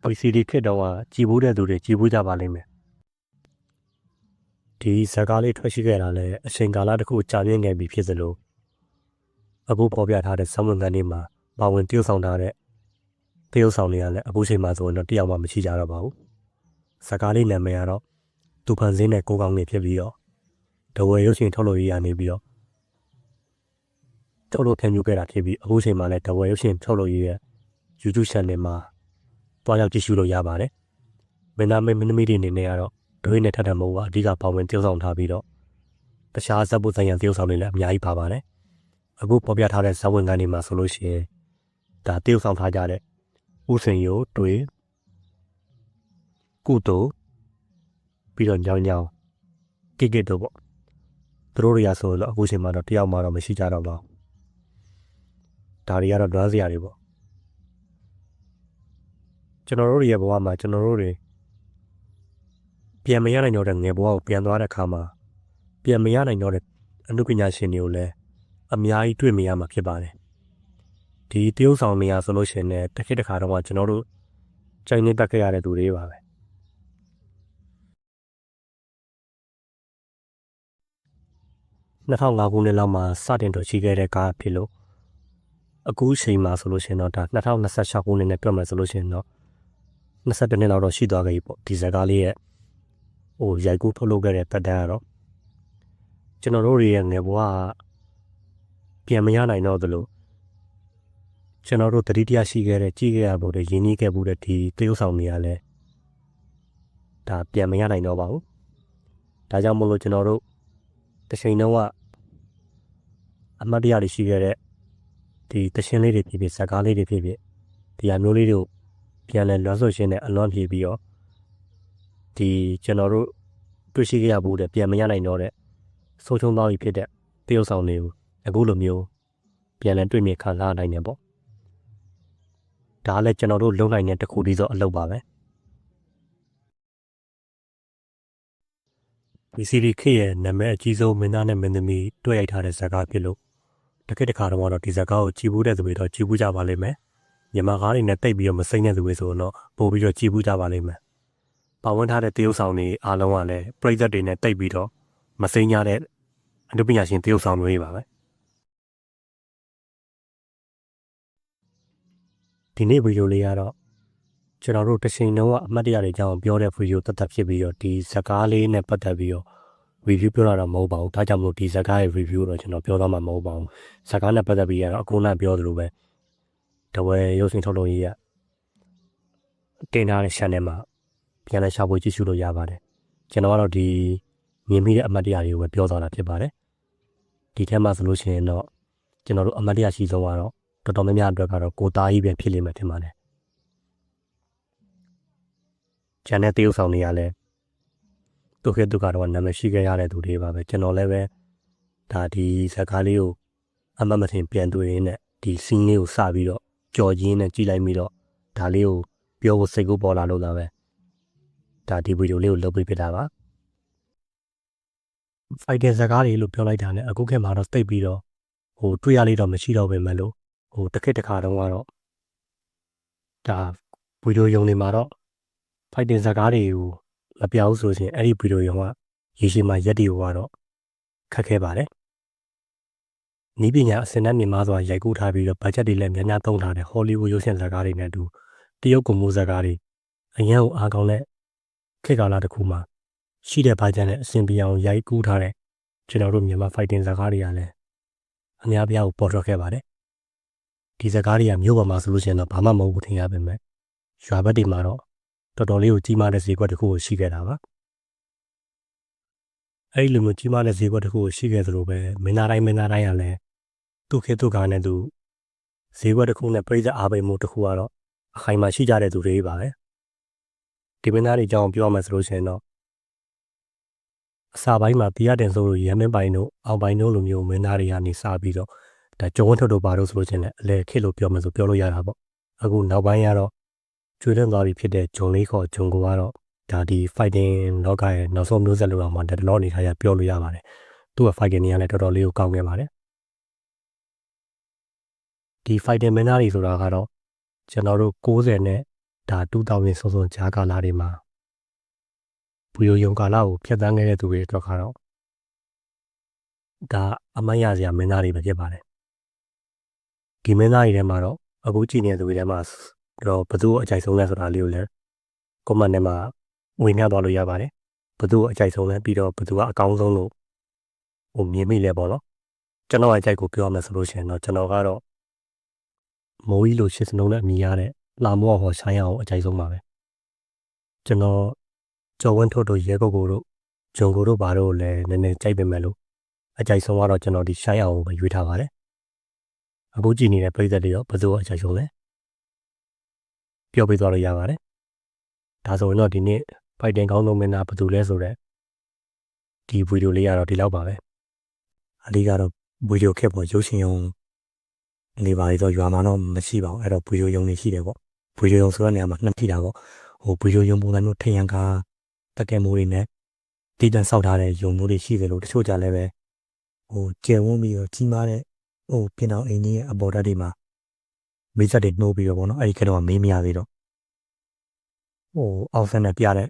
VCD ခေတ်တုန်းကကြည်ဘူးတဲ့သူတွေကြည်ဘူးကြပါလိမ့်မယ်ဒီဇာတ်ကားလေးထွက်ရှိခဲ့တာလည်းအချိန်ကာလတစ်ခုကြာမြင့်ခဲ့ပြီဖြစ်သလိုအခုပေါ်ပြထားတဲ့ဇာတ်ဝင်ခန်းတွေမှာပါဝင်တရုပ်ဆောင်ထားတဲ့တရုပ်ဆောင်တွေကလည်းအခုချိန်မှာဆိုရင်တော့တယောက်မှမရှိကြတော့ပါဘူးဇာတ်ကားလေးနာမည်ကတော့သူဖန်စင်းနဲ့ကိုကောင်းနေဖြစ်ပြီးတော့တဝဲရုပ်ရှင်ထုတ်လို့ရနေပြီးတော့ထုတ်လို့ခံယူခဲ့တာဖြစ်ပြီးအခုချိန်မှာလည်းတဝဲရုပ်ရှင်ထုတ်လို့ရရဲ့ YouTube channel မှာတွားရောက်ကြည့်ရှုလို့ရပါတယ်မင်းသားမင်းသမီးတွေအနေနဲ့ကတော့ဒွေးနဲ့ထထမဟုတ်ပါအဓိကပါဝင်တရုပ်ဆောင်ထားပြီးတော့တခြားဇာတ်ပုဆိုင်ရန်တရုပ်ဆောင်တွေလည်းအများကြီးပါပါတယ်အခုပေါ်ပြထားတဲ့ဇာတ်ဝင်ခန်းတွေမှာဆိုလို့ရှိရင်ဒါတရုပ်ဆောင်ထားကြတဲ့ဦးစင်ရိုးတွေကုတူပြီးတော့ညောင်ညောင်ကိကိတို့ပေါ့သူတို့တွေကဆိုတော့အခုချိန်မှာတော့တယောက်မှတော့မရှိကြတော့ပါဘူးဒါတွေကတော့လွမ်းစရာတွေပေါ့ကျွန်တော်တို့ရဲ့ဘဝမှာကျွန်တော်တို့တွေပြန်မရနိုင်တော့တဲ့ငယ်ဘဝကိုပြန်သွားတဲ့အခါမှာပြန်မရနိုင်တော့တဲ့အမှုပညာရှင်တွေကိုလည်းအများကြီးတွေ့မြင်ရမှာဖြစ်ပါတယ်ဒီတရုပ်ဆောင်နေရာဆိုလို့ရှိရင်တစ်ခေတ်တစ်ခါတော့ကျွန်တော်တို့ကြိုင်နေတက်ခဲ့ရတဲ့သူတွေပါပဲ2005ခုနှစ်လောက်မှာစတင်ထွက်ရှိခဲ့တဲ့ကားဖြစ်လို့အခုချိန်မှာဆိုလို့ရှိရင်တော့ဒါ2026ခုနှစ်နဲ့ပြောမယ်ဆိုလို့ရှိရင်တော့22နှစ်လောက်တော့ရှိသွားခဲ့ပြီပေါ့ဒီဇာတ်ကားလေးရဲ့ရိုက်ကူးထုတ်လုပ်ခဲ့တဲ့တက်တန်းကတော့ကျွန်တော်တို့ရဲ့ငယ်ဘဝပြန်မရနိုင်တော့သလိုကျွန်တော်တို့တတိတရရှိခဲ့တဲ့ကြီးခဲ့ရဖို့တဲ့ရင်းနှီးခဲ့ဖို့တဲ့ဒီတရုပ်ဆောင်တွေကလည်းဒါပြန်မရနိုင်တော့ပါဘူးဒါကြောင့်မို့လို့ကျွန်တော်တို့တစ်ချိန်လုံးကအမတ်တရားတွေရှိခဲ့တဲ့ဒီတခြင်းလေးတွေဖြစ်ဖြစ်ဇာတ်ကားလေးတွေဖြစ်ဖြစ်ဒီအမျိုးလေးတွေကိုပြန်လဲလွှမ်းဆွရှင်းတဲ့အလွမ်းဖြည့်ပြီးတော့ဒီကျွန်တော်တို့တွေ့ရှိခဲ့ရဖို့တဲ့ပြန်မရနိုင်တော့တဲ့ဆုံးချုံသွားပြီဖြစ်တဲ့တရုပ်ဆောင်တွေကိုအခုလိုမျိုးပြန်လဲတွေ့မြင်ခံစားနိုင်တယ်ပေါ့ဒါလည်းကျွန်တော်တို့လုံနိုင်တဲ့တစ်ခုတည်းသောအလုပ်ပါပဲ VCD ခေတ်ရဲ့နာမည်အကြီးဆုံးမင်းသားနဲ့မင်းသမီးတွေ့ရိုက်ထားတဲ့ဇာတ်ကားဖြစ်လို့တခက်တခါတော့ဒီဇာတ်ကားကိုကြည်ဘူးတဲ့သူတွေတော့ကြည်ဘူးကြပါလိမ့်မယ်မြန်မာကားတွေနဲ့တိတ်ပြီးတော့မစိမ့်တဲ့သူတွေဆိုတော့ပို့ပြီးတော့ကြည်ဘူးကြပါလိမ့်မယ်ပါဝင်ထားတဲ့တရုပ်ဆောင်တွေအားလုံးကလည်းပရိသတ်တွေနဲ့တိတ်ပြီးတော့မစိမ့်ကြတဲ့အနုပညာရှင်တရုပ်ဆောင်တွေပါပဲဒီနေ့ဗီဒီယိုလေးကတော့ကျွန်တော်တို့တစ်ချိန်လုံးကအမှတ်တရတွေအကြောင်းပြောတဲ့ဗီဒီယိုသက်သက်ဖြစ်ပြီးတော့ဒီဇာတ်ကားလေးနဲ့ပတ်သက်ပြီးတော့ review ပြောတာတော့မဟုတ်ပါဘူးဒါကြောင့်မလို့ဒီဇာတ်ကားရဲ့ review တော့ကျွန်တော်ပြောသွားမှာမဟုတ်ပါဘူးဇာတ်ကားနဲ့ပတ်သက်ပြီးတော့အကုန်လုံးပြောသလိုပဲတဝဲရုပ်ရှင်ထုတ်လုပ်ရေးကတင်ထားတဲ့ channel မှာပြန်လဲရှာဖွေကြည့်ရှုလို့ရပါတယ်ကျွန်တော်ကတော့ဒီမြင်မိတဲ့အမှတ်တရတွေကိုပဲပြောသွားတာဖြစ်ပါတယ်ဒီထဲမှာဆိုလို့ရှိရင်တော့ကျွန်တော်တို့အမှတ်တရရှိဆုံးကတော့တော်တော်များများအတွက်ကတော့ကိုသားကြီးပဲဖြစ်လိမ့်မယ်ထင်ပါတယ်ကျန်တဲ့တရုပ်ဆောင်တွေကလည်းသူခေတ်သူကတော့နာမည်ရှိခဲ့ရတဲ့သူတွေပါပဲကျွန်တော်လည်းပဲဒါဒီဇာတ်ကားလေးကိုအမှတ်မထင်ပြန်တွေ့ရင်းနဲ့ဒီ scene လေးကိုစပြီးတော့ကြော်ရင်းနဲ့ကြည့်လိုက်ပြီးတော့ဒါလေးကိုပြောဖို့စိတ်ကူးပေါ်လာလို့လာပဲဒါဒီဗီဒီယိုလေးကိုလုပ်ပေးပြတာပါ fighting ဇာတ်ကားတွေလို့ပြောလိုက်တာနဲ့အခုခေတ်မှာတော့တိတ်ပြီးတော့တွေ့ရလေးတော့မရှိတော့ပဲမလို့တစ်ခေတ်တစ်ခါတုန်းကတော့ဒါဗီဒီယိုရုံတွေမှာတော့ fighting ဇာတ်ကားတွေကိုမပြောင်းဆိုရင်အဲ့ဒီဗီဒီယိုရုံကရေရှည်မှာရက်တီကတော့ခက်ခဲပါတယ်နီးပညာအစင်နဲ့မြင်မာစွာရိုက်ကူးထားပြီးတော့ဘတ်ဂျက်တွေလည်းများများသုံးထားတဲ့ Hollywood ရုပ်ရှင်ဇာတ်ကားတွေနဲ့အတူတရုတ်ကွန်မိုးဇာတ်ကားတွေအရင်ကအားကောင်းတဲ့ခေတ်ကာလတစ်ခုမှာရှိတဲ့ဘတ်ဂျက်နဲ့အဆင်ပြေအောင်ရိုက်ကူးထားတဲ့ကျွန်တော်တို့မြန်မာ fighting ဇာတ်ကားတွေကလည်းအများပြားကိုပေါ်ထွက်ခဲ့ပါတယ်ဒီဇာတ်ကားတွေကမြို့ပေါ်မှာဆိုလို့ရှိရင်တော့ဘာမှမဟုတ်ဘူးထင်ရပါမယ်ရွာဘက်တွေမှာတော့တော်တော်လေးကိုကြီးမားတဲ့ဈေးကွက်တစ်ခုကိုရှိခဲ့တာပါအဲ့ဒီလိုမျိုးကြီးမားတဲ့ဈေးကွက်တစ်ခုကိုရှိခဲ့သလိုပဲမင်းသားတိုင်းကလည်းသူ့ခေတ်သူ့ကားနဲ့သူဈေးကွက်တစ်ခုနဲ့ပြည်သက်အားပေးမှုတစ်ခုကတော့အခိုင်အမာရှိကြတဲ့သူတွေပါပဲဒီမင်းသားတွေအကြောင်းပြောရမယ်ဆိုလို့ရှိရင်တော့အစာပိုင်းမှာတရားတင်ဆိုလို့ရမင်းပိုင်းတို့အောက်ပိုင်းတို့လိုမျိုးမင်းသားတွေကနေစပြီးတော့ဒါကြုံဝန်းထုတ်တို့ပါတော့ဆိုလို့ရှိရင်လည်းအလဲခေတ်လို့ပြောမယ်ဆိုပြောလို့ရတာပေါ့အခုနောက်ပိုင်းကတော့ကျွေးလွန်သွားပြီဖြစ်တဲ့ဂျုံလေးခေါ်ဂျုံကိုကတော့ဒါဒီ fighting လောကရဲ့နောက်ဆုံးမျိုးဆက်လို့တော့မှတက်လောနေထားရပြောလို့ရပါတယ်သူက fighting နေရာလည်းတော်တော်လေးကိုကောင်းခဲ့ပါတယ်ဒီ fighting မင်းသားတွေဆိုတာကတော့ကျွန်တော်တို့60နဲ့ ဒါ2000စုံစုံကြားကာလတွေမှာဘူယိုယုံကာလကိုဖျက်ဆီးခဲ့တဲ့သူတွေအတွက်ကတော့ဒါအမတ်ရစရာမင်းသားတွေပဲဖြစ်ပါတယ်ဒီမင်းသားတွေထဲမှာတော့အခုကြည့်နေတဲ့သူတွေထဲမှာတော့ဘသူ့အကြိုက်ဆုံးလဲဆိုတာလေးကိုလည်းကွန်မန့်ထဲမှာဝင်ပြသွားလို့ရပါတယ်ဘသူ့အကြိုက်ဆုံးလဲပြီးတော့ဘသူကအကောင်းဆုံးလို့မြင်မိလဲပေါ့နော်ကျွန်တော်အကြိုက်ကိုပြောရမယ်ဆိုလို့ရှိရင်တော့ကျွန်တော်ကတော့မိုးကြီးလိုရှစ်စလုံးနဲ့အမိရတဲ့လာမောဟောဆိုင်းအောင်အကြိုက်ဆုံးပါပဲကျွန်တော်ကျော်ဝင်းထုတ်တို့ရဲကုတ်ကိုတို့ဂျုံကိုတို့ဘာတို့လည်းနည်းနည်းကြိုက်ပေမဲ့လို့အကြိုက်ဆုံးကတော့ကျွန်တော်ဒီဆိုင်းအောင်ကိုပဲရွေးထားပါတယ်အခုကြည့်နေတဲ့ပြည်သက်တွေရောဘယ်သူအကြိုက်ဆုံးလဲပြောပြသွားလို့ရပါတယ်ဒါဆိုရင်တော့ဒီနေ့ဖိုက်တင်ကောင်းဆုံးမင်းသားဘယ်သူလဲဆိုတော့ဒီဗီဒီယိုလေးကတော့ဒီလောက်ပါပဲအဓိကတော့ဗီဒီယိုခက်ပေါ်ရုပ်ရှင်ရုံနေပါလေတော့ရွာမှာတော့မရှိပါဘူးအဲ့တော့ဗီဒီယိုရုံနေရှိတယ်ပေါ့ဗီဒီယိုရုံဆိုတဲ့နေရာမှာနှစ်ထိတာပေါ့ဗီဒီယိုရုံပုံစံမျိုးထင်ရန်ကားတက်ကဲမိုးတွေနဲ့တည်တံဆောက်ထားတဲ့ရုံမျိုးတွေရှိတယ်လို့တချို့ကြလည်းပဲကျယ်ဝန်းပြီးတော့ကြီးမားတဲ့ပြင်အောင်အိမ်ကြီးရဲ့အပေါ်ဓာတ်တွေမှာမိတ်ဆက်တွေနှိုးပြီးတော့ပေါ့နော်အဲ့ဒီကတော့မေးမရသေးတော့အောက်ဆန်နဲ့ပြတဲ့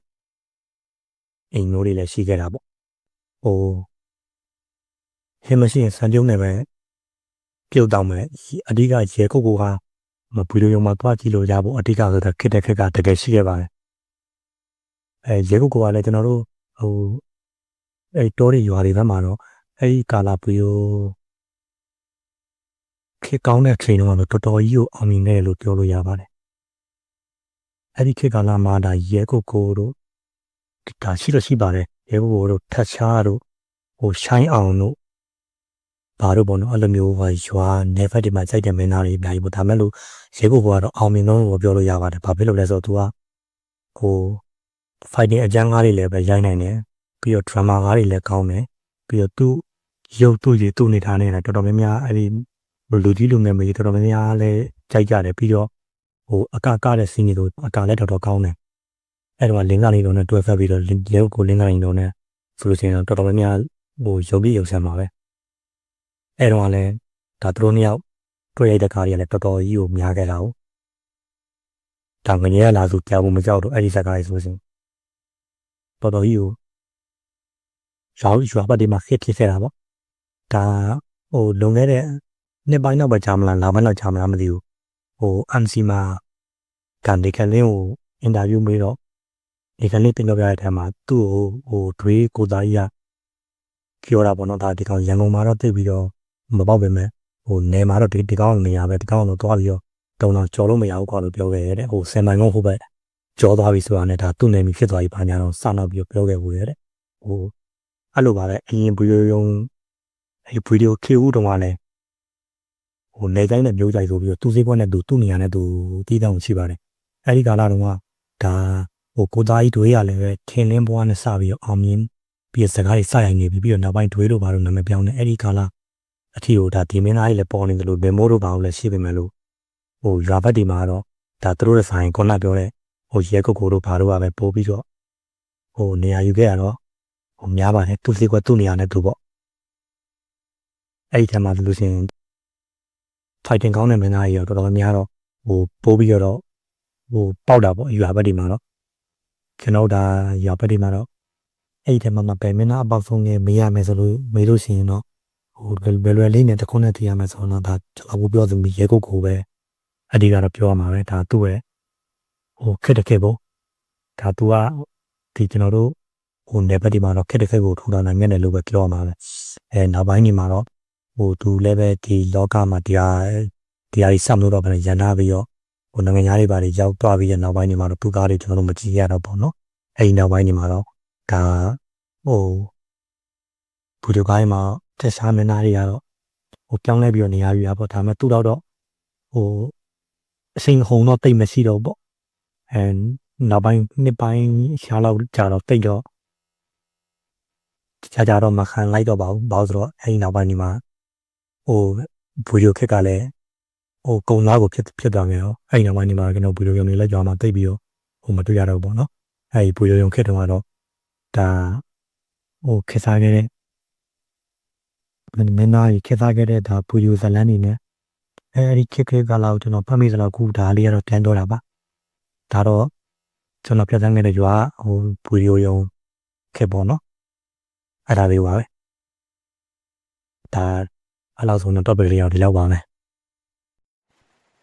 အိမ်မျိုးတွေလည်းရှိခဲ့တာပေါ့ဟင်းမရှိရင်စံပြုံးနဲ့ပဲပြုတ်တောင်းမယ်အဓိကရဲကုတ်ကိုဟာဗီဒီယိုရုံမှာတွားကြည့်လို့ရဖို့အဓိကဆိုတော့ခက်တဲ့ခက်ကတကယ်ရှိခဲ့ပါတယ်ရဲကုတ်ကလည်းကျွန်တော်တို့တောတွေရွာတွေဘက်မှာတော့အဲ့ဒီကာလာဗီဒီယိုခေတ်ကောင်းတဲ့ချိန်တော့တော်တော်ကြီးကိုအောင်မြင်ခဲ့လို့ပြောလို့ရပါတယ်အဲ့ဒီခေတ်ကာလမှာဒါရဲကုတ်ကိုတို့ဒါရှိလို့ရှိပါတယ်ရဲကုတ်ကိုတို့ထတ်ချားတို့ရှိုင်းအောင်တို့ဘာလို့ပေါ့နော်အဲ့လိုမျိုးရွာနေဖက်တွေမှာစိုက်တဲ့မင်းသားတွေအများကြီးပေါ့ဒါမဲ့လို့ရဲကုတ်ကတော့အောင်မြင်တော့လို့ပြောလို့ရပါတယ်ဘာဖြစ်လို့လဲဆိုတော့သူကfighting အကျန်းကားတွေလည်းပဲရိုက်နိုင်တယ်ပြီးတော့ drama ကားတွေလည်းကောင်းတယ်ပြီးတော့သူ့ရုပ်သူ့ရည်သူ့နေထားနေတာတော်တော်များများအဲ့ဒီလူကြီးလူငယ်မေးတော်တော်များများလည်းကြိုက်ကြတယ်ပြီးတော့အကတဲ့ scene တွေတို့အကလည်းတော်တော်ကောင်းတယ်အဲ့တော့လင်းကနေတော့နဲ့တွဲဖက်ပြီးတော့ရဲကိုလင်းကနေတော့နဲ့ဆိုလို့ရှိရင်တော့တော်တော်များများရုပ်ပြရုပ်ဆံပါပဲအဲ့တော့လည်းဒါသူတို့နှစ်ယောက်တွေ့ရတဲ့ကားတွေကလည်းတော်တော်ကြီးကိုများခဲ့တာဟုတ်ဒါငရေရလာဆိုကြောက်မကြောက်တော့အဲ့ဒီဇာတ်ကားတွေဆိုလို့တော်တော်ကြီးကိုရွာပတ်ဒီမှာခက်ဖြစ်ခဲ့တာပေါ့ဒါလွန်ခဲ့တဲ့နှစ်ပိုင်းတော့ပဲကြာမလားလာပိုင်းတော့ကြာမလားမသိဘူးအန်စီမာကနေခလင်းကိုအင်တာဗျူးမေးတော့ဒီကလေးတင်ပြရတဲ့အထက်မှာသူ့ကိုဒွေးကိုသားကြီးကပြောတာပေါ့နော်ဒါဒီကောင်ရန်ကုန်မှာတော့တိတ်ပြီးတော့မပေါက်ပဲမဲ့နယ်မှာတော့ဒီကောင်နေရပဲဒီကောင်တော့သွားပြီးတော့တုံတော့ကြော်လို့မရဘူးကွာလို့ပြောခဲ့ရတယ်ဆယ်မိုင်ကုန်းဟုတ်ပဲကြောသွားပြီဆိုတာနဲ့ဒါသူ့နယ်မြေဖြစ်သွားပြီဘာညာတော့စနောက်ပြီးပြောခဲ့ဘူးတဲ့အဲ့လိုပါပဲအရင်ဗီဒီယိုရုံဗီဒီယိုခေဦးတုန်းကလည်းနေတိုင်းနဲ့မျိုးကြိုက်ဆိုပြီးတော့သူ့စိတ်ဘွက်နဲ့သူ့နေရာနဲ့သူတီးတောင်ရှိပါတယ်အဲ့ဒီကာလတုန်းကဒါကိုသားကြီးတွေးရလည်းပဲထင်းလင်းဘွားနဲ့စပြီးတော့အောင်မြင်ပြီးစကားတွေစရိုက်နေပြီးတော့နောက်ပိုင်းတွေးလို့ဘာလို့နာမည်ပြောင်းနေအဲ့ဒီကာလအထီကိုဒါဒီမင်းသားကြီးလည်းပေါ်နေတယ်လို့ဘယ်မိုးတို့ဘာလို့လဲရှိပေမဲ့လို့ရွာဘက်ဒီမှာတော့ဒါသူတို့ရဲ့ဆိုင်ခုနပြောတဲ့ရဲကုတ်ကိုတို့ဘာတို့ကပဲပို့ပြီးတော့နေရာယူခဲ့ရတော့များပါတယ်သူစိတ်ကသူ့နေရာနဲ့သူပေါ့အဲ့ဒီထက်မှလို့ရှိရင် fighting ကောင်းတဲ့မင်းသားကြီးတော့တော်တော်များတော့ပိုးပြီးတော့ပေါက်တာပေါ့ရွာဘက်ဒီမှာတော့ကျွန်တော်ဒါရွာဘက်ဒီမှာတော့အဲ့ဒီထက်မှပဲမင်းသားအပေါက်ဆုံးနဲ့မေးရမယ်ဆိုလို့မေးလို့ရှိရင်တော့ဘယ်လွယ်လေးနဲ့တခုနဲ့တည်ရမယ်ဆိုတော့ဒါကျွန်တော်ပြောသူရဲကုတ်ကိုပဲအဓိကတော့ပြောရမှာပဲဒါသူ့ရဲ့ခက်တခဲပေါ့ဒါသူကဒီကျွန်တော်တို့နယ်ဘက်ဒီမှာတော့ခက်တခဲကိုထူထောင်နိုင်ခဲ့တယ်လို့ပဲပြောရမှာပဲနောက်ပိုင်းဒီမှာတော့သူလည်းပဲဒီလောကမှာတရားကြီးစလို့တော့ပဲရန်နာပြီးတော့နိုင်ငံသားတွေပါတွေရောက်သွားပြီးတဲ့နောက်ပိုင်းဒီမှာတော့သူကားတွေကျွန်တော်တို့မကြည့်ရတော့ပေါ့နော်အဲ့ဒီနောက်ပိုင်းဒီမှာတော့ဒါဘူဒီကိုင်းမှာတက်စားမင်းသားတွေကတော့ပြောင်းလဲပြီးတော့နေရာယူရပေါ့ဒါပေမဲ့သူ့တော့အစိန်ဟုန်တော့တိတ်မရှိတော့ပေါ့နောက်ပိုင်းနှစ်ပိုင်းရှားလောက်ကြာတော့တိတ်တော့ကြာတော့မခံလိုက်တော့ပါဘူးဘာလို့ဆိုတော့အဲ့ဒီနောက်ပိုင်းဒီမှာဗီဒီယိုခက်ကလည်းကုံသားကိုဖြစ်သွားခဲ့ရောအဲ့ဒီနောက်ပိုင်းဒီမှာကျွန်တော်ဗီဒီယိုရုံတွေလည်းကြာမှတိတ်ပြီးတော့မတွေ့ရတော့ဘူးပေါ့နော်အဲ့ဒီဗီဒီယိုရုံခက်တုန်းကတော့ဒါခက်စားခဲ့တဲ့မင်းသားကြီးခက်စားခဲ့တဲ့ဒါဗီဒီယိုဇာတ်လမ်းနေနဲ့အဲ့ဒီခက်ကလာကိုကျွန်တော်ဖတ်မိသလောက်ခုဒါလေးကတော့ပြန်တော့တာပါ ဒါတော့ကျွန်တော်ပြသခဲ့တဲ့ရွာဗီဒီယိုရုံခက်ပေါ့နော်အဲ့ဒါလေးပါပဲဒါအဲ့လောက်ဆိုတော့ topic လေးအောင်ဒီလောက်ပါမယ်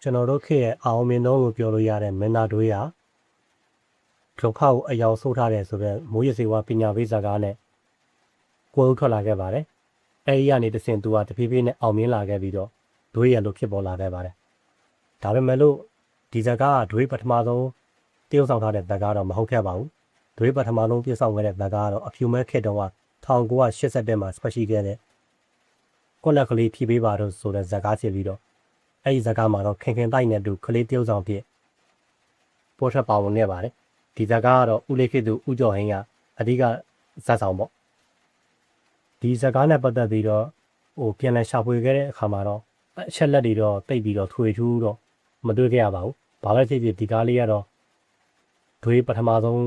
ကျွန်တော်တို့ခေတ်ရဲ့အောင်မြင်ဆုံးလို့ပြောလို့ရတဲ့မင်းသားတွေးရဒုက္ခကိုအယောင်ဆိုးထားတယ်ဆိုတော့မိုးရစေဝါပညာပေးစကားနဲ့ကိုယ်ထွက်လာခဲ့ပါတယ်အဲဒီကနေတဆင့်သူကတဖြည်းဖြည်းနဲ့အောင်မြင်လာခဲ့ပြီးတော့ဒွေးရလို့ဖြစ်ပေါ်လာခဲ့ပါတယ်ဒါပေမဲ့လို့ဒီစကားကဒွေးပထမဆုံးတရုပ်ဆောင်ထားတဲ့ဇာတ်ကားတော့မဟုတ်ခဲ့ပါဘူးဒွေးပထမဆုံးတရုပ်ဆောင်ခဲ့တဲ့ဇာတ်ကားကတော့အဖြူမဲခေတ်တုန်းက1980မှာစပက်ရှိခဲ့တဲ့ကွက်လက်ကလေးဖြည့်ပေးပါတော့ဆိုတဲ့ဇာတ်ကားဖြစ်ပြီးတော့အဲဒီဇာတ်ကားမှာတော့ခင်ခင်တိုက်နဲ့တူကလေးတရုပ်ဆောင်ဖြစ်ပေါ်ထွက်ပါဝင်နေပါတယ်ဒီဇာတ်ကားကတော့ဦးလေးခေတ်သူဦးကျော်ဟင်းကအဓိကဇာတ်ဆောင်ပေါ့ဒီဇာတ်ကားနဲ့ပတ်သက်ပြီးတော့ပြန်လည်ရှာဖွေခဲ့တဲ့အခါမှာတော့အချက်လက်တွေတော့တိတ်ပြီးတော့ထွေထူးတော့မတွေ့ခဲ့ရပါဘူးဘာပဲဖြစ်ဖြစ်ဒီကားလေးကတော့ဒွေးပထမဆုံး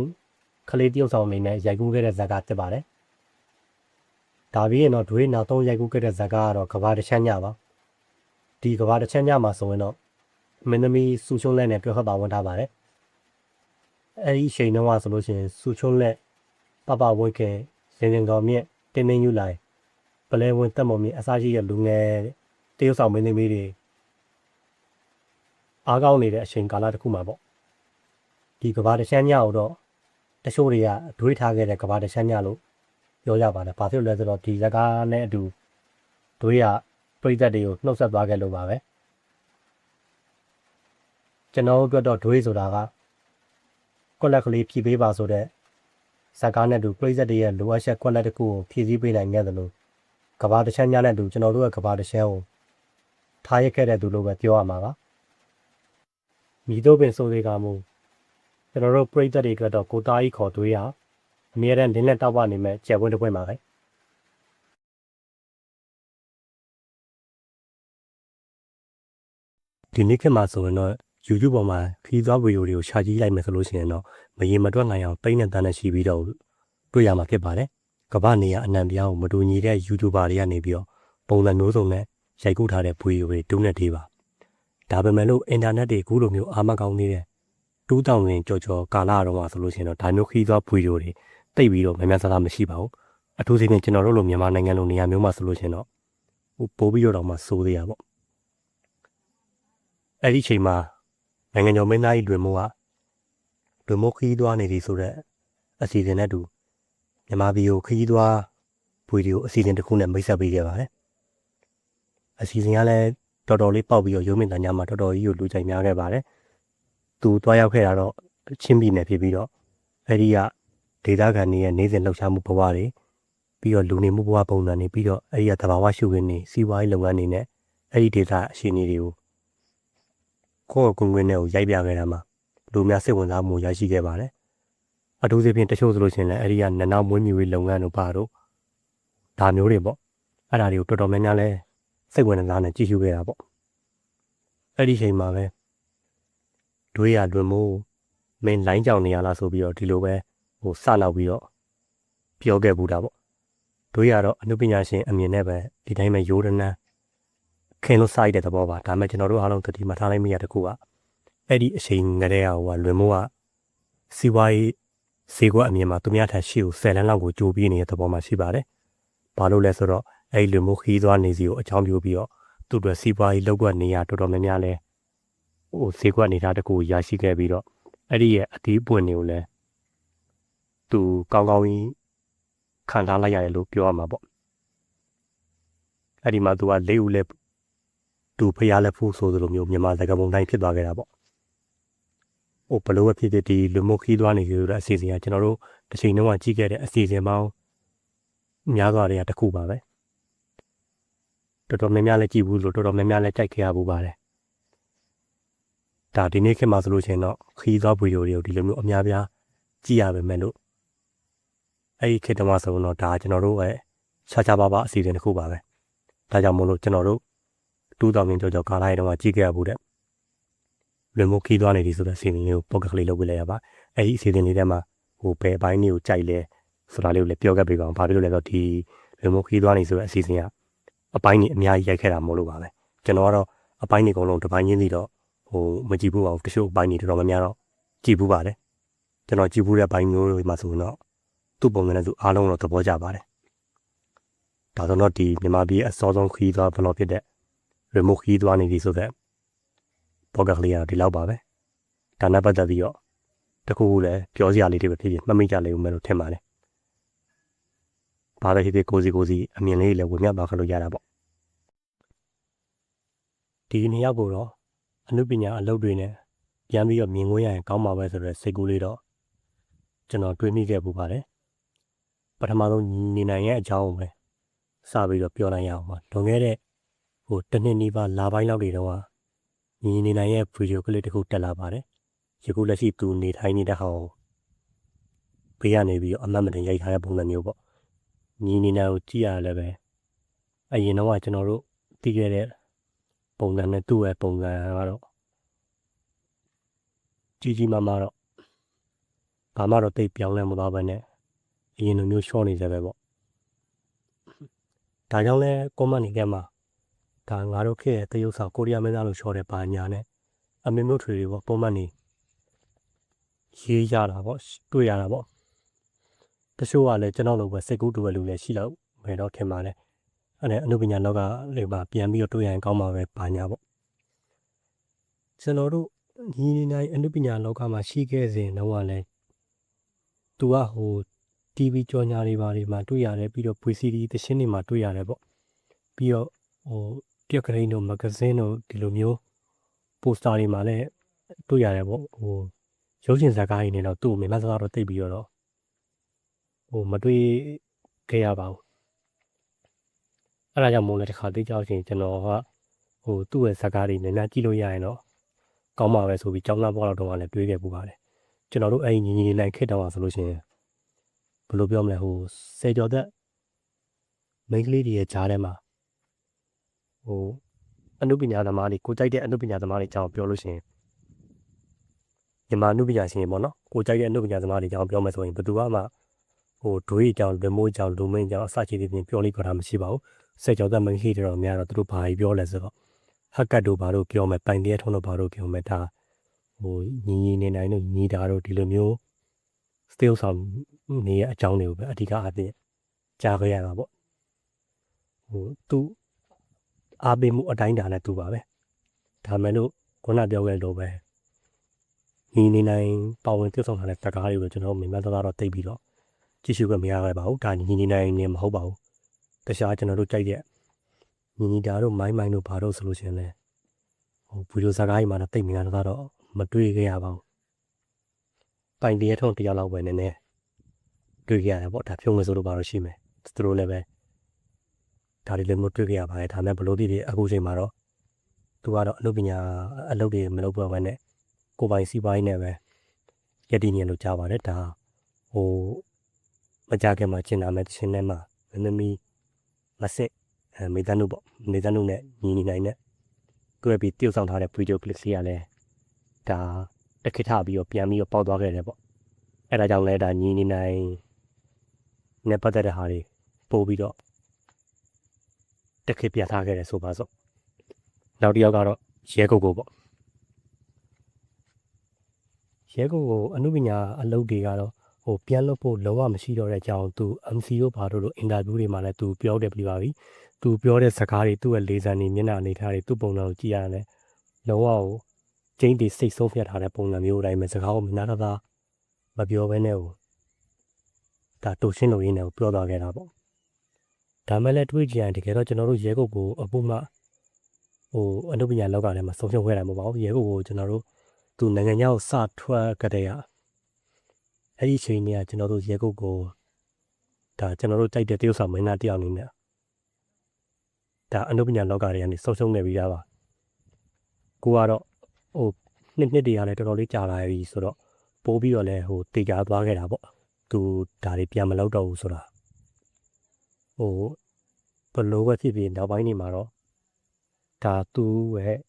ကလေးတရုပ်ဆောင်အနေနဲ့ရိုက်ကူးခဲ့တဲ့ဇာတ်ကားဖြစ်ပါတယ်ဒါပြီးရင်တော့ဒွေးနောက်ဆုံးရိုက်ကူးခဲ့တဲ့ဇာတ်ကားကတော့ကဘာတစ်ချမ်းညပါဒီကဘာတစ်ချမ်းညမှာဆိုရင်တော့မင်းသမီးစူချုံးလက်နဲ့ပြောခတ်ပါဝင်ထားပါတယ်အဲဒီအချိန်တုန်းကဆိုလို့ရှိရင်စူချုံးလက်ပပဝိတ်ခင်ရင်ရင်တော်မြင့်တင်းတင်းယူလိုက်ပလဲဝင်တက်မော်မြင့်အစားရှိတဲ့လူငယ်တရုတ်ဆောင်မင်းသမီးတွေအားကောင်းနေတဲ့အချိန်ကာလတစ်ခုမှာပေါ့ဒီကဘာတချမ်းညကိုတော့တချို့တွေကဒွေးထားခဲ့တဲ့ကဘာတချမ်းညလို့ပြောရပါတယ်ဘာဖြစ်လို့လဲဆိုတော့ဒီဇာတ်ကားနဲ့အတူဒွေးကပြိသက်တွေကိုနှုတ်ဆက်သွားခဲ့လို့ပါပဲကျွန်တော်တို့တော့ဒွေးဆိုတာကကွက်လက်ကလေးဖြည့်ပေးပါဆိုတဲ့ဇာတ်ကားနဲ့တူပြိသက်တွေရဲ့လိုအပ်ချက်ကွက်လက်တစ်ခုကိုဖြည့်ဆည်းပေးနိုင်ခဲ့တယ်လို့ကဘာတချမ်းညနဲ့တူကျွန်တော်တို့ရဲ့ကဘာတချမ်းကိုထားရခဲ့တဲ့သူလို့ပဲပြောရမှာပါမိတို့ပင်ဆိုတွေကမူကျွန်တော်တို့ပြိသက်တွေကတော့ကိုသားကြီးခေါ်သွေးရအမြဲတမ်းလင်းလက်တောက်ပနေမဲ့ကျက်ပွင့်တစ်ပွင့်ပါပဲဒီနေ့ခေတ်မှာဆိုရင်တော့ YouTube ပေါ်မှာခီးသွားဗီဒီယိုတွေကိုရှာကြည့်လိုက်မယ်ဆိုလို့ရှိရင်တော့မရေမတွက်နိုင်အောင်တိတ်နဲ့တန်းနဲ့ရှိပြီးတော့တွေ့ရမှာဖြစ်ပါတယ်ကမ္ဘာနေရအနှံပြားကိုမတူညီတဲ့ YouTuber တွေကနေပြီးတော့ပုံစံမျိုးစုံနဲ့ရိုက်ကူးထားတဲ့ဗီဒီယိုတွေတုံးနဲ့တေးပါဒါပေမဲ့လို့အင်တာနက်တွေအခုလိုမျိုးအားမကောင်းနေတဲ့2000ကျော်ကျော်ကာလတုန်းကဆိုလို့ရှိရင်တော့ဒါမျိုးခီးသွားဗီဒီယိုတွေတိတ်ပြီးတော့များများစားစားမရှိပါဘူးအထူးသဖြင့်ကျွန်တော်တို့လိုမြန်မာနိုင်ငံလိုနေရာမျိုးမှာဆိုလို့ရှိရင်တော့ပို့ပြီးတော့မှစိုးသေးရပါပေါ့အဲ့ဒီချိန်မှာနိုင်ငံကျော်မင်းသားကြီးလွင်မိုးကလွင်မိုးခီးသွားနေပြီဆိုတော့အစီအစဉ်နဲ့တူမြန်မာပြည်ကိုခီးသွားဗီဒီယိုအစီအစဉ်တစ်ခုနဲ့မိတ်ဆက်ပေးခဲ့ပါတယ်အစီအစဉ်ကလည်းတော်တော်လေးပေါက်ပြီးတော့ရုံးမြင့်တန်းညမှာတော်တော်ကြီးကိုလူကြိုက်များခဲ့ပါတယ်သူတွားရောက်ခဲ့တာတော့ချင်းပြည်နယ်ဖြစ်ပြီးတော့အဲဒီကဒေသခံတွေရဲ့နေစဉ်လှုပ်ရှားမှုဘဝတွေပြီးတော့လူနေမှုဘဝပုံစံတွေပြီးတော့အဲဒီကသဘာဝရှုခင်းတွေစီးပွားရေးလုပ်ငန်းတွေနဲ့အဲဒီဒေသအခြေအနေတွေကိုကိုယ့်ကွန်ကွင်းနဲ့ကိုရိုက်ပြခဲ့တာမှာလူများစိတ်ဝင်စားမှုရရှိခဲ့ပါတယ်အထူးသဖြင့်တချို့ဆိုလို့ရှိရင်လည်းအဲဒီကနနောက်မွေးမြူရေးလုပ်ငန်းတို့ပါတော့ဒါမျိုးတွေပေါ့အဲ့ဒါတွေကိုတော်တော်များများလဲစိတ်ဝင်စားနဲ့ကြည့်ရှုခဲ့တာပေါ့အဲ့ဒီချိန်မှာပဲဒွေးရလွင်မိုးမင်းလိုင်းကြောင်နေရလားဆိုပြီးတော့ဒီလိုပဲစနောက်ပြီးတော့ပြောခဲ့ဘူးတာပေါ့ဒွေးရတော့အနုပညာရှင်အမြင်နဲ့ပဲဒီတိုင်းပဲရိုးရနန်းခင်လို့စိုက်တဲ့သဘောပါဒါပေမဲ့ကျွန်တော်တို့အားလုံးသတိမထားလိုက်မိရတခုကအဲ့ဒီအချိန်ကတည်းကလွင်မိုးကစီဝါရေးဈေးကွက်အမြင်မှာသူများထက်ရှေ့ကို10လမ်းလောက်ကိုကြိုးပြီးနေတဲ့သဘောမှရှိပါတယ်ဘာလို့လဲဆိုတော့အဲ့ဒီလွင်မိုးခီးသွားနေစီကိုအကြောင်းပြုပြီးတော့သူ့အတွက်စီပွားရေးလောက်ကွက်နေရတော်တော်များများလဲဈေးကွက်နေတာတကူရရှိခဲ့ပြီးတော့အဲ့ဒီရဲ့အသီးပွင့်တွေကိုလည်းသူကောင်းကောင်းကြီးခံထားလိုက်ရတယ်လို့ပြောရမှာပေါ့အဲ့ဒီမှာသူကလေးဦးလဲသူဖျားလဲဖို့ဆိုသလိုမျိုးမြန်မာစကားပုံတိုင်းဖြစ်သွားခဲ့တာပေါ့ဘလို့ပဲဖြစ်ဖြစ်ဒီလူမိုခီးသွားနေကြတဲ့အစီအစဉ်ကကျွန်တော်တို့တစ်ချိန်လုံးကကြည့်ခဲ့တဲ့အစီအစဉ်ပေါင်းများစွာတွေကတခုပါပဲတော်တော်များများလည်းကြည့်ဘူးလို့တော်တော်များများလည်းကြိုက်ခဲ့ရဘူးပါတယ်ဒါဒီနေ့ခေတ်မှာဆိုလို့ရှိရင်တော့ခီးသွားဗီဒီယိုတွေကိုဒီလိုမျိုးအများပြားကြည့်ရပါမယ်လို့အဲ့ဒီခေတ်တုန်းကဆိုတော့ဒါကျွန်တော်တို့ရဲ့ခြားခြားပါပါအစီအစဉ်တစ်ခုပါပဲဒါကြောင့်မို့လို့ကျွန်တော်တို့2000ကျော်ကျော်ကာလရဲ့တုန်းကကြည့်ခဲ့ရဘူးတဲ့လွင်မိုးခီးသွားနေပြီဆိုတဲ့အစီအစဉ်လေးကိုပေါ့ကတ်ကလေးလုပ်ပေးလိုက်ရပါအဲ့ဒီအစီအစဉ်လေးထဲမှာဘယ်ပိုင်းလေးကိုကြိုက်လဲဆိုတာလေးကိုလည်းပြောခဲ့ပေးပါအောင်ဘာဖြစ်လို့လဲဆိုတော့ဒီလွင်မိုးခီးသွားနေဆိုတဲ့အစီအစဉ်ကအပိုင်းကြီးအများကြီးရိုက်ခဲ့တာမို့လို့ပါပဲကျွန်တော်ကတော့အပိုင်းတွေအကုန်လုံးတစ်ပိုင်းချင်းစီတော့မကြည့်ဘူးပါဘူးတချို့အပိုင်းတွေတော်တော်များများတော့ ကြည့်ဘူးပါတယ်ကျွန်တော်ကြည့်ဘူးတဲ့ဘိုင်းမျိုးတွေမှာဆိုတော့သူ့ပုံစံနဲ့သူအားလုံးတော့သဘောကျပါတယ်ဒါဆိုတော့ဒီမြန်မာပြည်အစောဆုံးခီးသွားဘလော့ဖြစ်တဲ့ remote ခီးသွားနေပြီဆိုတော့ပေါ်ကလေးကဒီလောက်ပါပဲဒါနဲ့ပတ်သက်ပြီးတော့တခုခုလည်းပြောစရာလေးတွေပဲဖြစ်ဖြစ်မှတ်မိကြလိမ့်ဦးမယ်လို့ထင်ပါတယ်ဘာပဲဖြစ်ဖြစ်ကိုစီအမြင်လေးလည်းဝင်မြပါခလို့ရတာပေါ့ဒီနေ့ရောက်ကိုတော့အနုပညာအလုပ်တွေနဲ့ပြန်ပြီးတော့မြင်ခွင့်ရရင်ကောင်းပါပဲဆိုတော့စိတ်ကူးလေးတော့ကျွန်တော်တွေးမိခဲ့ပူပါတယ်ပထမဆုံးနေနိုင်ရဲ့အကြောင်းကိုပဲစပြီးတော့ပြောလိုက်ရအောင်ပါလွန်ခဲ့တဲ့တစ်နှစ်နီးပါးလာပိုင်းလောက်တွေတော့ညီနေနိုင်ရဲ့ဗီဒီယိုကလစ်တစ်ခုတက်လာပါတယ်ယခုလက်ရှိသူနေထိုင်နေတဲ့ဟောင်းဘေးကနေပြီးတော့အမှတ်မတင်ရိုက်ထားတဲ့ပုံစံမျိုးပေါ့ညီနေနိုင်ကိုကြည့်ရတယ်လည်းပဲအရင်တော့ကျွန်တော်တို့သိခဲ့တဲ့ပုံစံနဲ့သူ့ရဲ့ပုံစံကတော့ကြီးမားတော့ဘာမှတော့တိတ်ပြောင်းလဲမသွားဘဲနဲ့အရင်လိုမျိုးရှော့နေကြပဲပေါ့ဒါကြောင့်လဲ comment နေခဲ့မှာဒါငါတို့ခေတ်ရဲ့တရုတ်ဆောင်ကိုရီးယားမင်းသားလို့ရှော့တဲ့ပါညာနဲ့အမေမျိုးထွေတွေပေါ့ပုံမှန်နေရေးရတာပေါ့တွေ့ရတာပေါ့တချို့ကလည်းကျွန်တော်လိုပဲစိတ်ကူးတူပဲလူလည်းရှိတော့မယ်တော့ထင်ပါတယ်အဲ့ဒါအနုပညာလောကလေးပါပြန်ပြီးတော့တွေ့ရရင်ကောင်းမှာပဲပါညာပေါ့ကျွန်တော်တို့ညီနေနိုင်အနုပညာလောကမှာရှိခဲ့စဉ်တော့လည်းသူကTV ကြော်ညာတွေပါတွေမှာတွေ့ရတယ်ပြီးတော့ VCD သရှင်းတွေမှာတွေ့ရတယ်ပေါ့ပြီးတော့ပြက်ကလေးတို့မဂဇင်းတို့ဒီလိုမျိုးပိုစတာတွေမှာလည်းတွေ့ရတယ်ပေါ့ရုပ်ရှင်ဇာတ်ကားတွေနဲ့တော့သူ့ကိုမြင်မှစကားတော့တိတ်ပြီးတော့မတွေ့ခဲ့ရပါဘူးအဲ့ဒါကြောင့်မို့လဲတစ်ခါသိကြောက်ချင်းကျွန်တော်ကသူ့ရဲ့ဇာတ်ကားတွေနည်းနည်းကြည့်လို့ရရင်တော့ကောင်းပါပဲဆိုပြီးကြောင်းသားဘွားတော့လည်းတွေးခဲ့ပူပါတယ်ကျွန်တော်တို့အဲ့ညီနိုင်ခစ်တောင်ဆိုလို့ရှိရင်ဘယ်လိုပြောမလဲဆယ်ကျော်သက်မိန်းကလေးတွေရဲ့ဂျားထဲမှာအနုပညာသမားတွေကိုကြိုက်တဲ့အနုပညာသမားတွေအကြောင်းပြောလို့ရှိရင်မြန်မာအနုပညာရှင်ပေါ့နော်ကိုကြိုက်တဲ့အနုပညာသမားတွေအကြောင်းပြောမယ်ဆိုရင်ဘယ်သူမှဒွေးအကြောင်းဒမိုးအကြောင်းလူမင်းအကြောင်းအစချီတွေပြင်ပြောလိခေါ်တာမရှိပါဘူးဆယ်ကျော်သက်မိန်းကလေးတွေတော့များတော့သူတို့ဘာကြီးပြောလဲဆိုတော့ဟက်ကတ်တို့ဘာတို့ပြောမယ်ပိုင်တည်းထုံးတို့ဘာတို့ပြောမယ်ဒါညီနေနိုင်တို့ညီတာတို့ဒီလိုမျိုးစတေးဆောင်နေရဲ့အကြောင်းတွေကိုပဲအဓိကအပြင်ကြားခဲ့ရတာပေါ့သူအားပေးမှုအတိုင်းတာနဲ့သူပါပဲဒါမဲ့လို့ခုနပြောခဲ့လို့ပဲညီနေနိုင်ပါဝင်ပြုဆောင်ထားတဲ့တကားတွေကိုကျွန်တော်မြင်မှတော့တိတ်ပြီးတော့ကြည့်ရှုခွင့်မရခဲ့ပါဘူးဒါညီနေနိုင်နေမဟုတ်ပါဘူးတခြားကျွန်တော်တို့ကြိုက်တဲ့ညီတာတို့မိုင်းတို့ဘာတို့ဆိုလို့ရှိရင်လည်းဗီဒီယိုဇာတ်ကားကြီးမှာတော့တိတ်မြင်တာတော့မတွေ့ခဲ့ရပါဘူးပိုင်တည်းထုံးတယောက်လောက်ပဲနည်းနည်းတွေ့ခဲ့ရတယ်ပေါ့ဒါဖြုံးငယ်ဆိုလို့ပါတော့ရှိမယ်သူတို့လည်းပဲဒါတွေလည်းမတွေ့ခဲ့ရပါတယ်ဒါမဲ့ဘလို့ဒီအခုချိန်မှာတော့သူကတော့အလုပ်ပညာအလုပ်တွေမလုပ်တော့ဘဲနဲ့ကိုပိုင်စီးပွားရေးနဲ့ပဲရည်တည်နေလို့ကြားပါတယ်ဒါမကြခင်မှာကျင်နာမဲ့တခြင်းထဲမှာမမီမစစ်မေတ္တာနုပေါ့မေတ္တာနုနဲ့ညီနေနိုင်တဲ့တွေ့ပြီးတည်ဆောင်ထားတဲ့ဗီဒီယိုကလစ်လေးကလည်းဒါတခိထပြီးတော့ပြန်ပြီးတော့ပေါက်သွားခဲ့တယ်ပေါ့အဲ့ဒါကြောင့်လဲဒါညီနေနိုင်နဲ့ပတ်သက်တဲ့ဟာတွေပို့ပြီးတော့တခိပြထားခဲ့တယ်ဆိုပါစို့နောက်တစ်ယောက်ကတော့ရဲကုတ်ကိုပေါ့ရဲကုတ်ကိုအနုပညာအလုပ်တွေကတော့ပြန်လုပ်ဖို့လောကမရှိတော့တဲ့အကြောင်းသူ MC တို့ဘာတို့အင်တာဗျူးတွေမှာလည်းသူပြောတယ်ပြပါပြီသူပြောတဲ့စကားတွေသူ့ရဲ့လေဆံနေမျက်နှာအနေထားတွေသူ့ပုံစံကိုကြည့်ရတယ်လောကကိုကျင်းတီစိတ်ဆုံးဖြတ်ထားတဲ့ပုံစံမျိုးတိုင်းပဲစကားကိုမနာတာမပြောဘဲနဲ့ဒါတူရှင်းလို့ရင်းနဲ့ပြောသွားခဲ့တာပေါ့ဒါမဲ့လည်းတွေးကြည့်ရင်တကယ်တော့ကျွန်တော်တို့ရဲကုတ်ကိုအဖို့မှအနုပညာလောကထဲမှာဆုံးဖြတ်ခဲ့တာမဟုတ်ပါဘူးရဲကုတ်ကိုကျွန်တော်တို့သူနိုင်ငံခြားကိုစထွက်ကြတဲ့အဲ့ဒီချိန်ကကျွန်တော်တို့ရဲကုတ်ကိုဒါကျွန်တော်တို့ကြိုက်တဲ့တရုတ်ဆောင်မင်းသားတယောက်အနေနဲ့ဒါအနုပညာလောကတွေကနေဆုံးရှုံးနေပြီးသားပါကိုကတော့နှစ်တည်းရတယ်တော်တော်လေးကြာလာပြီဆိုတော့ပိုးပြီးတော့လဲတေချာသွားခဲ့တာပေါ့သူဒါတွေပြန်မလုပ်တော့ဘူးဆိုတာဘလို့ပဲဖြစ်ဖြစ်နောက်ပိုင်းနေမှာတော့ဒါသူ့ရဲ့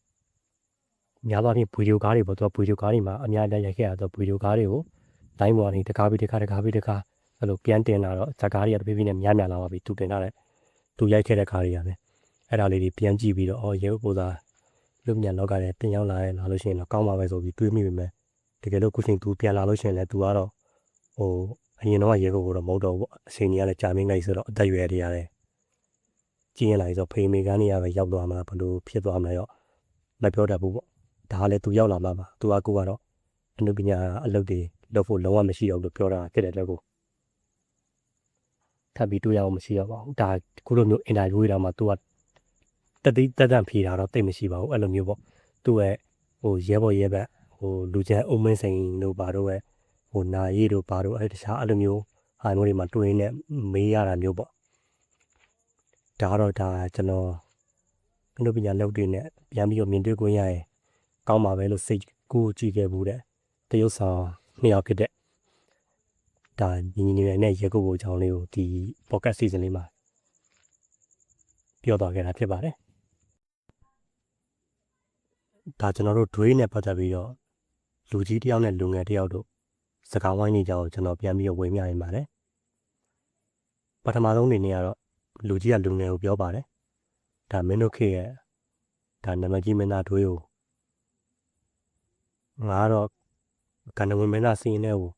များသောအားဖြင့်ဗီဒီယိုကားတွေပေါ့သူကဗီဒီယိုကားတွေမှာအများကြီးရိုက်ခဲ့ရတော့ဗီဒီယိုကားတွေကိုတိုင်းပေါ်ကနေတကားပြီးတကားအဲ့လိုပြန်တင်လာတော့ဇာတ်ကားတွေကတဖြည်းဖြည်းနဲ့များလာပါပြီသူတင်လာတဲ့သူရိုက်ခဲ့တဲ့ကားတွေကလည်းအဲ့ဒါလေးတွေပြန်ကြည့်ပြီးတော့ရဲကိုသာလူပညာလောကထဲတင်ရောက်လာလို့ရှိရင်တော့ကောင်းပါပဲဆိုပြီးတွေးမိပေမဲ့ တကယ်လို့ခုချိန် तू ပြန်လာလို့ရှိရင်လည်း तू ကတော့ဟိုအရင်တော့ရေကိုတော့မဟုတ်တော့ဘူးအချိန်ကြီးကလည်းကြာမင်းလိုက်ဆိုတော့အသက်ရွယ်တွေရတယ်ကြည့်ရင်လိုက်ဆိုဖေးမေကန်းနေရပဲရောက်သွားမှာဘလို့ဖြစ်သွားမှာရောမပြောတတ်ဘူးပေါ့ဒါကလည်း तू ရောက်လာမှာပါ तू ကကိုကတော့အနုပညာအလုပ်တွေလုပ်ဖို့လုံးဝမရှိတော့လို့ပြောတာဖြစ်တယ်လည်းကိုထပ်ပြီးတွေ့ရအောင်မရှိတော့ပါဘူးဒါခုလိုမျိုးအင်တာဗျူးတွေတော့မှ तू ကတက်ဖြေတာတော့တိတ်မရှိပါဘူးအဲ့လိုမျိုးပေါ့သူ့ရဲ့ဟိုရဲဘော်ရဲဘက်ဟိုလူချမ်းအုံမင်းစိန်တို့ဘာတို့ရဲ့ဟိုနာရီတို့ဘာတို့အဲ့တခြားအဲ့လိုမျိုးဟာမျိုးတွေမှာတွေ့နေမေးရတာမျိုးပေါ့ဒါကတော့ဒါကျွန်တော်အနုပညာလုပ်တွေနဲ့ပြန်ပြီးတော့မြင်တွေ့ခွင့်ရရင်ကောင်းပါပဲလို့စိတ်ကိုကြည့်ခဲ့ဘူးတဲ့တရုတ်ဆောင်နှစ်ယောက်ဖြစ်တဲ့ဒါညီညီနဲ့ရေကုတ်ကိုအကြောင်းလေးကိုဒီ podcast season လေးမှာပြောသွားခဲ့တာဖြစ်ပါတယ်ဒါကျွန်တော်တို့ Dwayne နဲ့ပတ်သက်ပြီးတော့လူကြီးတယောက်နဲ့လူငယ်တယောက်တို့စကားဝိုင်းနေကြအောင်ကျွန်တော်ပြန်ပြီးတော့ဝေမျှနေပါတယ်ပထမဆုံးအနေနဲ့ကတော့လူကြီးကလူငယ်ကိုပြောပါတယ်ဒါမင်းတို့ခေရဲ့ဒါနာမည်ကြီးမင်းသား Dwayne ကိုငါကတော့ကန္နဝင်မင်းသားစီရင်တဲ့ကို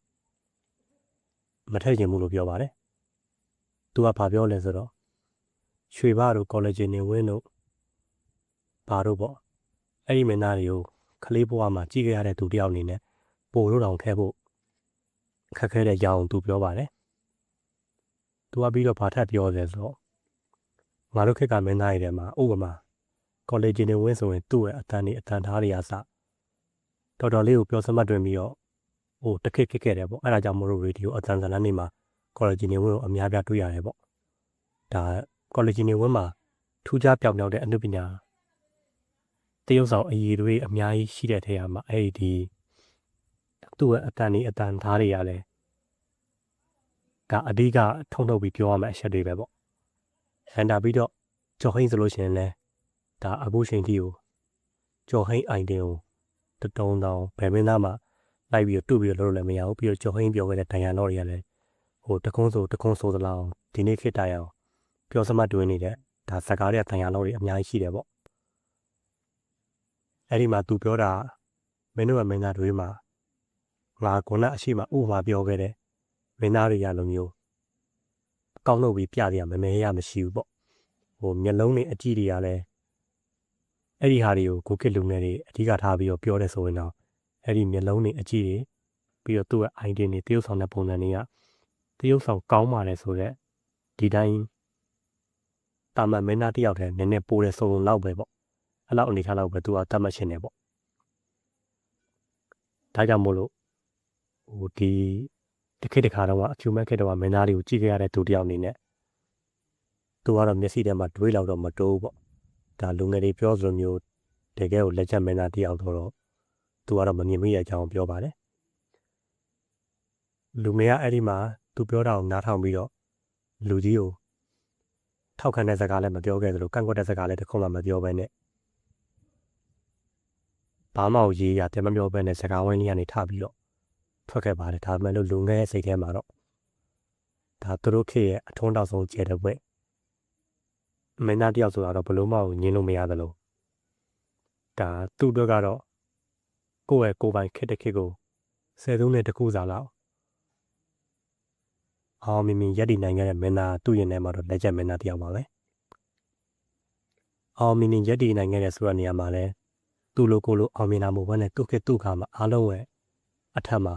မထည့်ချင်ဘူးလို့ပြောပါတယ်သူကဘာပြောလဲဆိုတော့ရွှေဘတို့ college နေဝင်းတို့ဘာတို့ပေါ့အဲ့ဒီမင်းသားတွေကိုခလေးဘွားမှာကြည့်ခဲ့ရတဲ့သူတယောက်အနေနဲ့ပို့လို့တောင်ထဲဖို့ခက်ခဲတဲ့ကြောင်သူပြောပါတယ်သူကပြီးတော့ဘာထပ်ပြောလဲဆိုတော့ငါတို့ခက်ကမင်းသားတွေထဲမှာဥပမာ college နေဝင်းဆိုရင်သူ့ရဲ့အတန်တွေအတန်သားတွေအစတော်တော်လေးကိုပြောစမှတ်တွင်ပြီးတော့ဟိုတခက်ခက်ခဲ့တယ်ပေါ့အဲ့ဒါကြောင့်မလို့ရေဒီယိုအတန်ဇလန်းနေမှာ college နေဝင်းကိုအများပြတွေ့ရတယ်ပေါ့ဒါ college နေဝင်းမှာထူးခြားပြောင်ပြောင်တဲ့အနုပညာတရုတ်ဆောင်အည်တွေအများကြီးရှိတဲ့ထဲမှာအဲ့ဒီသူ့ရဲ့အတန်တွေအတန်သားတွေကလည်းကအဓိကထုံထုတ်ပြီးပြောရမယ့်အချက်တွေပဲပေါ့ဟန်တာပြီးတော့ကျော်ဟိန်းဆိုလို့ရှိရင်လည်းဒါအခုချိန်ထိကိုကျော်ဟိန်းအိုင်တင်ကိုတတုံတောင်ဘယ်မင်းသားမှလိုက်ပြီးတော့တွေ့ပြီးတော့လုပ်လို့လည်းမရဘူးပြီးတော့ကျော်ဟိန်းပြောခဲ့တဲ့ဒိုင်ယာလော့တွေကလည်းဟိုတကုန်းဆိုသလောက်ဒီနေ့ခေတ်တိုင်အောင်ပြောစမှတ်တွင်နေတဲ့ဒါစကားတွေကဒိုင်ယာလော့တွေအများကြီးရှိတယ်ပေါ့အဲ့ဒီမှာသူပြောတာမင်းတို့ကမင်းသားတွေမှာငါခုနအရှိမဥပမာပြောခဲ့တဲ့မင်းသားတွေကလိုမျိုးအကောင့်လုပ်ပြီးပြရမမဲရမရှိဘူးပေါ့ဟိုမျက်လုံးတွေအကြည့်တွေကလည်းအဲ့ဒီဟာတွေကိုကိုကစ်လူငယ်တွေအဓိကထားပြီးတော့ပြောတယ်ဆိုရင်တော့အဲ့ဒီမျက်လုံးတွေအကြည့်တွေပြီးတော့သူ့ရဲ့ idea တွေတရုပ်ဆောင်တဲ့ပုံစံတွေကတရုပ်ဆောင်ကောင်းပါတယ်ဆိုတော့ဒီတိုင်းတာမန်မင်းသားတယောက်တည်းနည်းနည်းပိုးတဲ့စုံလောက်ပဲပေါ့အဲ့လောက်အနေထားလောက်ပဲသူကတတ်မှတ်ရှင်နေပေါ့ဒါကြောင့်မို့လို့ဟိုဒီတစ်ခေတ်တစ်ခါတော့အကျူမဲ့ခေတ်တော့မင်းသားတွေကိုကြည့်ခဲ့ရတဲ့သူတယောက်အနေနဲ့သူကတော့မျက်စိထဲမှာတွေးလောက်တော့မတိုးပေါ့ဒါလူငယ်တွေပြောစလိုမျိုးတကယ်ကိုလက်ချက်မင်းသားတယောက်တော့သူကတော့မမြင်မိတဲ့အကြောင်းပြောပါတယ်လူငယ်ကအဲ့ဒီမှာသူပြောတာကိုနားထောင်ပြီးတော့လူကြီးကိုထောက်ခံတဲ့စကားလည်းမပြောခဲ့သလိုကန့်ကွက်တဲ့စကားလည်းတစ်ခုမှမပြောဘဲနဲ့ဘာမှရေးရတယ်မပြောဘဲနဲ့စကားဝိုင်းလေးကနေထပြီးတော့ထွက်ခဲ့ပါတယ်ဒါပေမဲ့လို့လူငယ်ရဲ့စိတ်ထဲမှာတော့ဒါသူတို့ခေရဲ့အထွန်းတောက်ဆုံးကျဲတဲ့ဘက်မင်းသားတယောက်ဆိုတာတော့ဘလို့မှညင်းလို့မရသလိုဒါသူ့အတွက်ကတော့ကိုယ့်ရဲ့ကိုယ်ပိုင်ခက်တဲ့ခက်ကို10 သုံးနဲ့တစ်ခုစားလောက်အောင်မြင်ရက်တည်နိုင်ခဲ့တဲ့မင်းသားသူ့ရင်ထဲမှာတော့လက်ချက်မင်းသားတယောက်ပါပဲအောင်မြင်ရက်တည်နိုင်ခဲ့တဲ့ဆိုတဲ့နေရာမှာလဲသူ့လိုကိုလိုအောင်မြင်တာမို့ဘဲနဲ့သူ့ခေတ်သူ့ခါမှာအားလုံးရဲ့အထက်မှာ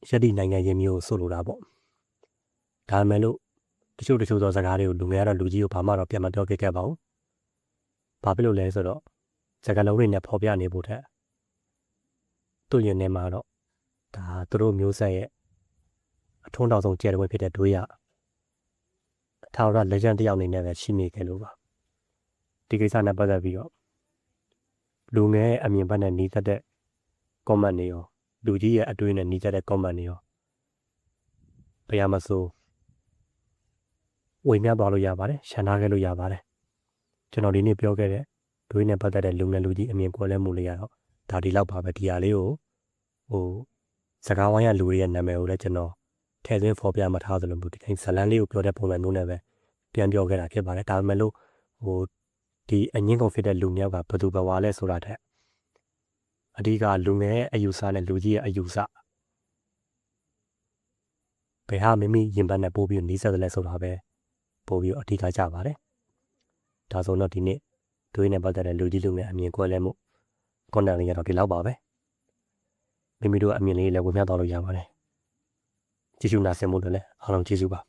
ရက်တည်နိုင်ခဲ့ခြင်းမျိုးဆိုလိုတာပေါ့ဒါမှမဟုတ်တချို့သောစကားတွေကိုလူငယ်ကတော့လူကြီးကိုဘာမှတော့ပြန်မပြောခဲ့ပါဘူးဘာဖြစ်လို့လဲဆိုတော့စကားလုံးတွေနဲ့ပေါ်ပြနေဖို့တဲ့သူ့ရင်ထဲမှာတော့ဒါသူတို့မျိုးဆက်ရဲ့အထွန်းတောက်ဆုံးကျဲတဲ့ဝင်ဖြစ်တဲ့တွေးရထာဝရလက်ကျန်တယောက်အနေနဲ့ပဲရှိနေခဲ့လို့ပါဒီကိစ္စနဲ့ပတ်သက်ပြီးတော့လူငယ်ရဲ့အမြင်ဘက်နဲ့ညီသက်တဲ့ comment တွေရောလူကြီးရဲ့အတွေးနဲ့ညီသက်တဲ့ comment တွေရောဘယ်မှာဆိုဝေမျှသွားလို့ရပါတယ်ရှင်းထားခဲ့လို့ရပါတယ်ကျွန်တော်ဒီနေ့ပြောခဲ့တဲ့တွေးနဲ့ပတ်သက်တဲ့လူငယ်လူကြီးအမြင်ကွဲလဲမှုလေးကတော့ဒါဒီလောက်ပါပဲဒီဟာလေးကိုဟိုစကားဝိုင်းရလူတွေရဲ့နာမည်ကိုလည်းကျွန်တော်ထည့်သွင်းဖော်ပြမထားသလိုမျိုးဒီတိုင်းဇလန်းလေးကိုပြောတဲ့ပုံစံမျိုးနဲ့ပဲပြန်ပြောခဲ့တာဖြစ်ပါတယ်ဒါပေမဲ့လို့ဟိုဒီအငင်းကုန်ဖြစ်တဲ့လူမျိုးကဘယ်သူဘဝလဲဆိုတာတဲ့ အဓိကလူငယ်ရဲ့အယူဆနဲ့လူကြီးရဲ့အယူဆဘယ်ဟာမိမိရင်ပတ်နဲ့ပို့ပြီးနီးစပ်တယ်လဲဆိုတာပဲပို့ပြီးအဓိကကြပါတယ်ဒါဆိုတော့ဒီနေ့တွေးနေပတ်သက်တဲ့လူကြီးလူငယ်အမြင်ကွဲလဲမှုကွန်တန်လေးရတော့ဒီလောက်ပါပဲမိမိတို့အမြင်လေးလည်းဝင်ပြသွားလို့ရပါတယ်ကျေးဇူးနာဆင်မှုတွေလည်းအားလုံးကျေးဇူးပါ